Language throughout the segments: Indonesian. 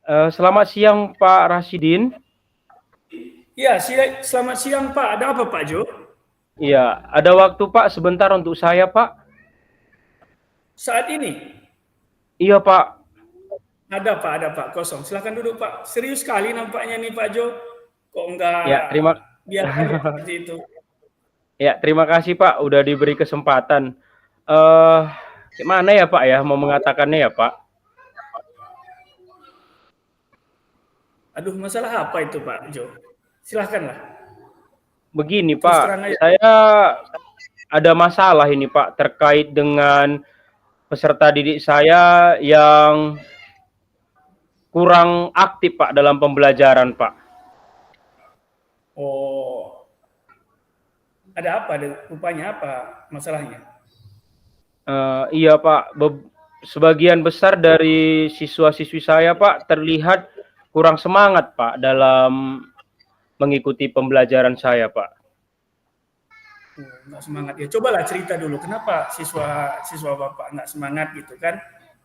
Selamat siang Pak Rasidin. Ya, selamat siang Pak. Ada apa Pak Jo? Iya, ada waktu Pak sebentar untuk saya Pak. Saat ini? Iya Pak. Ada Pak. Kosong. Silahkan duduk Pak. Serius sekali nampaknya nih Pak Jo. Kok enggak Ya terima biasa aja seperti itu? ya terima kasih Pak udah diberi kesempatan. Eh, Gimana ya Pak ya mau mengatakannya ya Pak? Aduh, masalah apa itu Pak Jo? Silahkanlah. Begini Terus Pak, terang aja. saya ada masalah ini Pak terkait dengan peserta didik saya yang kurang aktif Pak dalam pembelajaran Pak. Oh, ada apa? Rupanya apa masalahnya? Iya Pak, sebagian besar dari siswa-siswi saya Pak terlihat kurang semangat Pak dalam mengikuti pembelajaran saya Pak. Nggak semangat ya. Cobalah cerita dulu. Kenapa siswa Bapak nggak semangat gitu kan?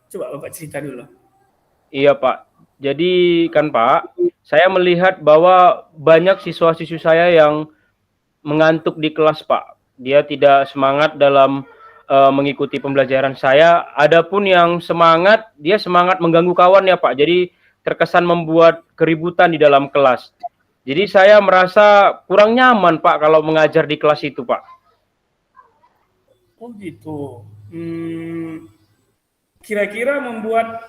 Coba Bapak cerita dulu. Iya Pak, jadi kan Pak, saya melihat bahwa banyak siswa-siswi saya yang mengantuk di kelas Pak. Dia tidak semangat dalam mengikuti pembelajaran saya. Adapun yang semangat, dia semangat mengganggu kawan ya Pak. Jadi terkesan membuat keributan di dalam kelas. Jadi saya merasa kurang nyaman Pak kalau mengajar di kelas itu Pak. Oh gitu. Kira-kira membuat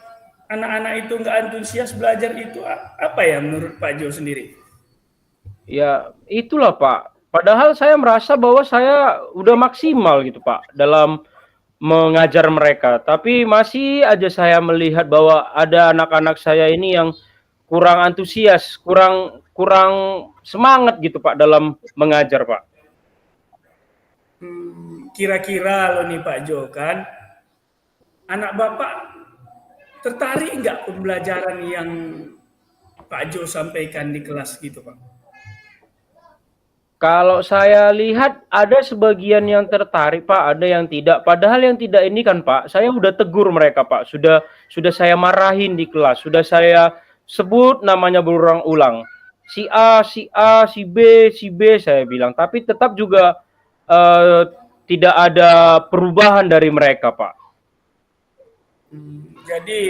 anak-anak itu nggak antusias belajar itu apa ya menurut Pak Jo sendiri? Ya itulah Pak. Padahal saya merasa bahwa saya udah maksimal gitu Pak dalam mengajar mereka. Tapi masih aja saya melihat bahwa ada anak-anak saya ini yang kurang antusias, kurang kurang semangat gitu Pak dalam mengajar Pak. Kira-kira loh nih Pak Jo kan, anak Bapak tertarik nggak pembelajaran yang Pak Jo sampaikan di kelas gitu Pak? Kalau saya lihat ada sebagian yang tertarik Pak, ada yang tidak. Padahal yang tidak ini kan Pak, saya udah tegur mereka Pak, sudah saya marahin di kelas, sudah saya sebut namanya berulang-ulang. Si A, si A, si B saya bilang, tapi tetap juga eh, tidak ada perubahan dari mereka Pak. Jadi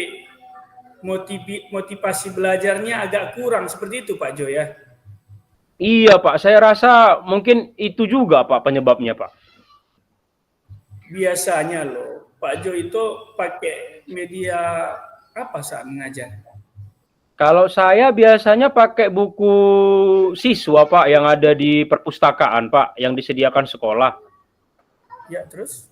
motivasi belajarnya agak kurang seperti itu Pak Jo ya? Iya Pak, saya rasa mungkin itu juga Pak penyebabnya Pak. Biasanya loh Pak Jo itu pakai media apa saat mengajar? Kalau saya biasanya pakai buku siswa Pak yang ada di perpustakaan Pak yang disediakan sekolah. Ya terus?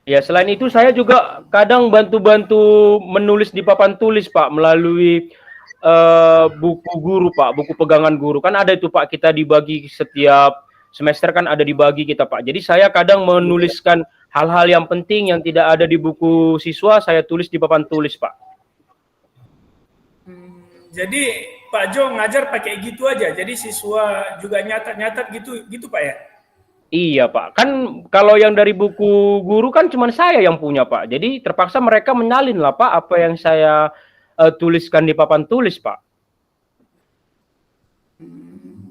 Ya selain itu saya juga kadang bantu-bantu menulis di papan tulis Pak melalui buku guru Pak, buku pegangan guru. Kan ada itu Pak kita dibagi setiap semester kan ada dibagi kita Pak. Jadi saya kadang menuliskan hal-hal yang penting yang tidak ada di buku siswa saya tulis di papan tulis Pak. Jadi Pak Jo ngajar pakai gitu aja. Jadi siswa juga nyatat-nyatat gitu, gitu Pak ya. Iya Pak, kan kalau yang dari buku guru kan cuma saya yang punya Pak. Jadi terpaksa mereka menyalin lah Pak apa yang saya tuliskan di papan tulis Pak.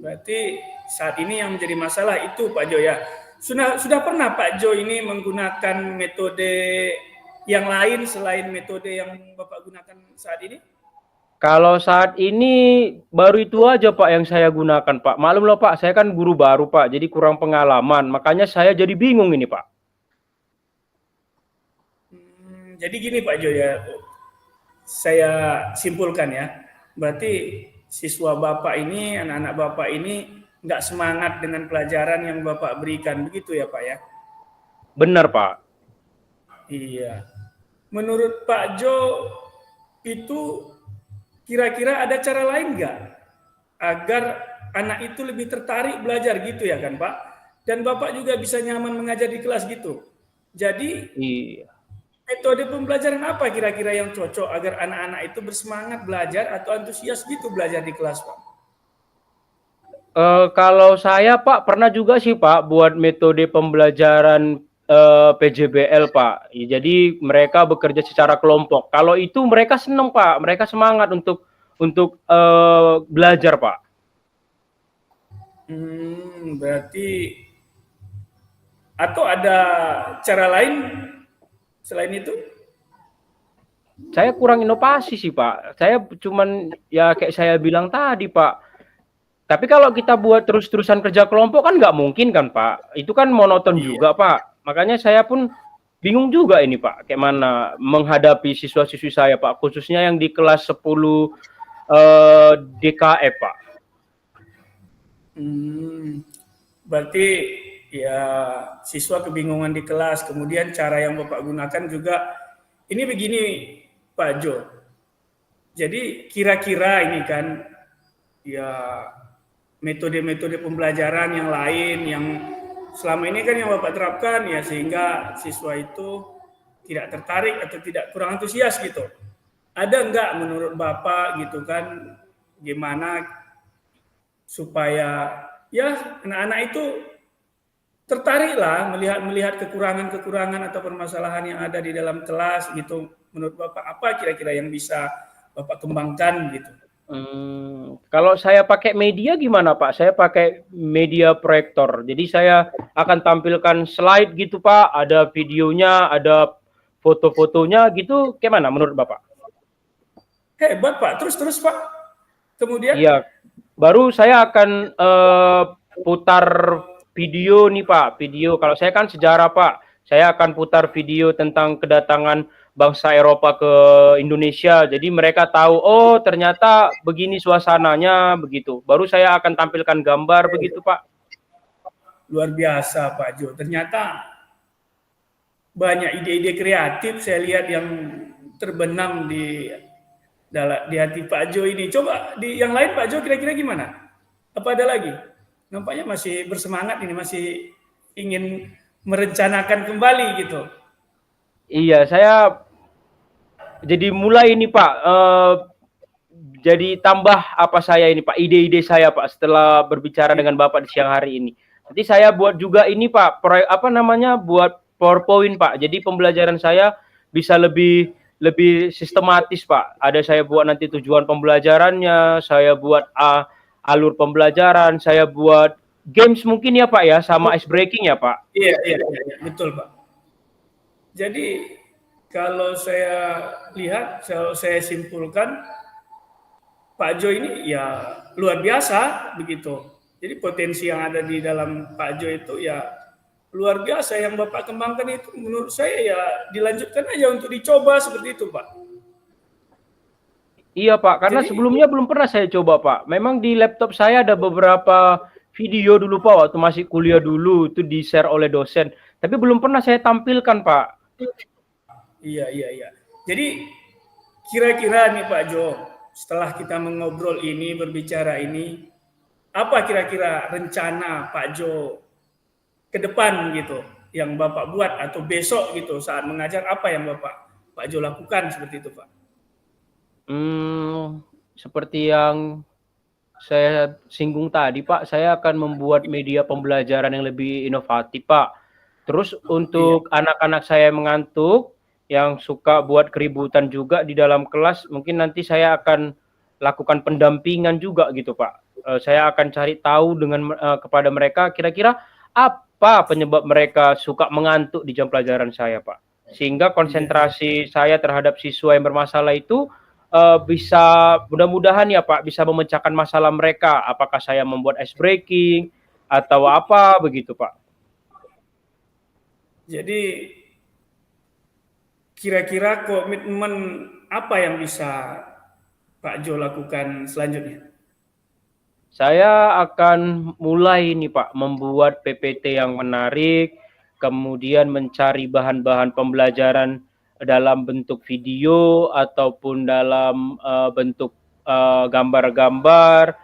Berarti saat ini yang menjadi masalah itu Pak Jo ya. Sudah pernah Pak Jo ini menggunakan metode yang lain selain metode yang Bapak gunakan saat ini? Kalau saat ini baru itu aja Pak yang saya gunakan Pak. Maklum loh Pak, saya kan guru baru Pak, jadi kurang pengalaman. Makanya saya jadi bingung ini Pak. Jadi gini Pak Jo ya, saya simpulkan ya. Berarti siswa Bapak ini, anak-anak Bapak ini nggak semangat dengan pelajaran yang Bapak berikan, begitu ya Pak ya? Benar Pak. Iya. Menurut Pak Jo, itu kira-kira ada cara lain nggak agar anak itu lebih tertarik belajar gitu ya kan Pak? Dan Bapak juga bisa nyaman mengajar di kelas gitu. Jadi Iya. metode pembelajaran apa kira-kira yang cocok agar anak-anak itu bersemangat belajar atau antusias gitu belajar di kelas Pak? Kalau saya Pak pernah juga sih Pak buat metode pembelajaran PJBL Pak. Ya, jadi mereka bekerja secara kelompok. Kalau itu mereka senang Pak, mereka semangat untuk belajar Pak. Berarti atau ada cara lain selain itu? Saya kurang inovasi sih Pak. Saya cuman ya kayak saya bilang tadi Pak. Tapi kalau kita buat terus-terusan kerja kelompok kan nggak mungkin kan Pak. Itu kan monoton Iya. juga Pak. Makanya saya pun bingung juga ini Pak. Kayak mana menghadapi siswa-siswi saya Pak. Khususnya yang di kelas 10 DKF Pak. Berarti ya siswa kebingungan di kelas. Kemudian cara yang Bapak gunakan juga. Ini begini Pak Jo. Jadi kira-kira ini kan ya metode-metode pembelajaran yang lain yang selama ini kan yang Bapak terapkan ya sehingga siswa itu tidak tertarik atau tidak kurang antusias gitu. Ada enggak menurut Bapak gitu kan gimana supaya ya anak-anak itu tertariklah melihat kekurangan-kekurangan atau permasalahan yang ada di dalam kelas gitu. Menurut Bapak apa kira-kira yang bisa Bapak kembangkan gitu? Kalau saya pakai media gimana Pak? Saya pakai media proyektor. Jadi saya akan tampilkan slide gitu Pak. Ada videonya, ada foto-fotonya gitu. Gimana menurut Bapak? Hebat Pak. Terus Pak. Kemudian? Iya. Baru saya akan putar video nih Pak. Video. Kalau saya kan sejarah Pak. Saya akan putar video tentang kedatangan bangsa Eropa ke Indonesia. Jadi mereka tahu, oh ternyata begini suasananya, begitu. Baru saya akan tampilkan gambar, begitu Pak. Luar biasa Pak Jo. Ternyata banyak ide-ide kreatif saya lihat yang terbenam di hati Pak Jo ini. Coba di yang lain Pak Jo kira-kira gimana? Apa ada lagi? Nampaknya masih bersemangat ini, masih ingin merencanakan kembali gitu. Iya, saya jadi mulai ini Pak, jadi tambah apa saya ini Pak, ide-ide saya Pak setelah berbicara dengan Bapak di siang hari ini. Nanti saya buat juga ini Pak, proyek apa namanya, buat PowerPoint Pak. Jadi pembelajaran saya bisa lebih sistematis Pak. Ada saya buat nanti tujuan pembelajarannya, saya buat alur pembelajaran, saya buat games mungkin ya Pak ya, sama ice breaking ya Pak. Iya, betul Pak. Jadi kalau saya lihat, kalau saya simpulkan, Pak Jo ini ya luar biasa begitu. Jadi potensi yang ada di dalam Pak Jo itu ya luar biasa. Yang Bapak kembangkan itu menurut saya ya dilanjutkan aja untuk dicoba seperti itu Pak. Iya Pak, karena sebelumnya belum pernah saya coba Pak. Memang di laptop saya ada beberapa video dulu Pak, waktu masih kuliah dulu, itu di-share oleh dosen. Tapi belum pernah saya tampilkan Pak. Iya. Jadi kira-kira nih Pak Jo, setelah kita mengobrol ini, berbicara ini, apa kira-kira rencana Pak Jo ke depan gitu, yang Bapak buat atau besok gitu saat mengajar, apa yang Pak Jo lakukan seperti itu Pak? Seperti yang saya singgung tadi Pak, saya akan membuat media pembelajaran yang lebih inovatif Pak. Terus untuk anak-anak saya yang mengantuk, yang suka buat keributan juga di dalam kelas, mungkin nanti saya akan lakukan pendampingan juga gitu Pak. Saya akan cari tahu dengan kepada mereka kira-kira apa penyebab mereka suka mengantuk di jam pelajaran saya Pak. Sehingga konsentrasi saya terhadap siswa yang bermasalah itu bisa mudah-mudahan ya Pak bisa memecahkan masalah mereka. Apakah saya membuat ice breaking atau apa begitu Pak. Jadi kira-kira komitmen apa yang bisa Pak Jo lakukan selanjutnya? Saya akan mulai nih Pak membuat PPT yang menarik, kemudian mencari bahan-bahan pembelajaran dalam bentuk video ataupun dalam bentuk gambar-gambar.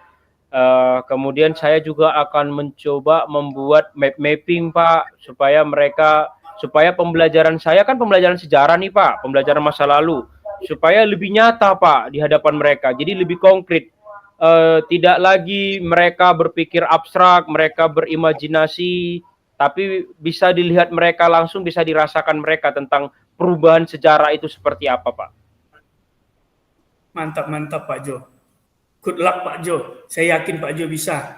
Kemudian saya juga akan mencoba membuat map mapping Pak, supaya pembelajaran saya kan pembelajaran sejarah nih Pak, pembelajaran masa lalu, supaya lebih nyata Pak di hadapan mereka, jadi lebih konkret. Tidak lagi mereka berpikir abstrak, mereka berimajinasi, tapi bisa dilihat mereka langsung, bisa dirasakan mereka tentang perubahan sejarah itu seperti apa, Pak. Mantap Pak Jo. Good luck Pak Jo. Saya yakin Pak Jo bisa.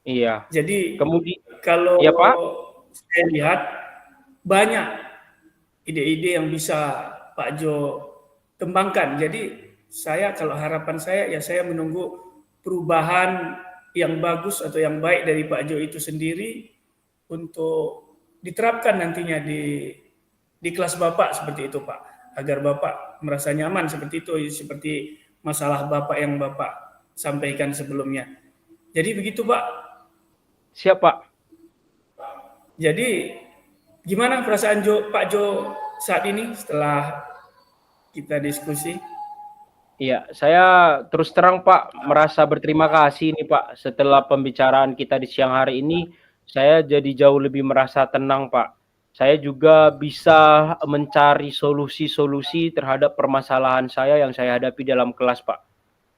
Iya. Jadi Kemudian, kalau ya Pak, saya lihat banyak ide-ide yang bisa Pak Jo kembangkan. Jadi saya kalau harapan saya ya saya menunggu perubahan yang bagus atau yang baik dari Pak Jo itu sendiri untuk diterapkan nantinya di kelas Bapak seperti itu Pak, agar Bapak merasa nyaman seperti itu, seperti masalah Bapak yang Bapak sampaikan sebelumnya. Jadi begitu Pak. Siap Pak. Jadi gimana perasaan Pak Jo saat ini setelah kita diskusi? Iya, saya terus terang Pak merasa berterima kasih nih Pak. Setelah pembicaraan kita di siang hari ini, saya jadi jauh lebih merasa tenang Pak. Saya juga bisa mencari solusi-solusi terhadap permasalahan saya yang saya hadapi dalam kelas Pak.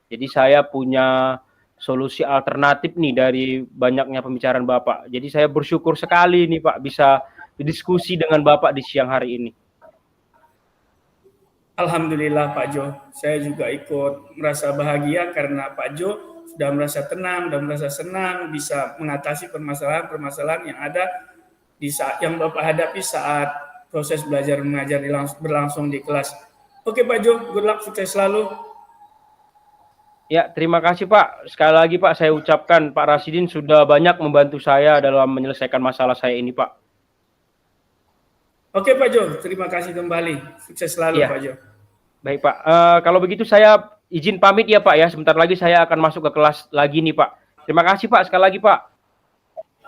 Jadi saya punya solusi alternatif nih dari banyaknya pembicaraan Bapak. Jadi saya bersyukur sekali nih Pak bisa berdiskusi dengan Bapak di siang hari ini. Alhamdulillah Pak Jo, saya juga ikut merasa bahagia karena Pak Jo sudah merasa tenang, sudah merasa senang bisa mengatasi permasalahan-permasalahan yang ada di saat yang Bapak hadapi saat proses belajar mengajar berlangsung di kelas. Oke Pak Jo, good luck, sukses selalu. Ya, terima kasih Pak. Sekali lagi Pak, saya ucapkan Pak Rasidin sudah banyak membantu saya dalam menyelesaikan masalah saya ini Pak. Oke Pak Jo, terima kasih kembali. Sukses selalu ya. Pak Jo. Baik Pak, kalau begitu saya izin pamit ya Pak ya. Sebentar lagi saya akan masuk ke kelas lagi nih Pak. Terima kasih Pak sekali lagi Pak.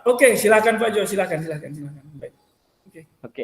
Oke, silakan Pak Jo, silakan. Baik. Oke.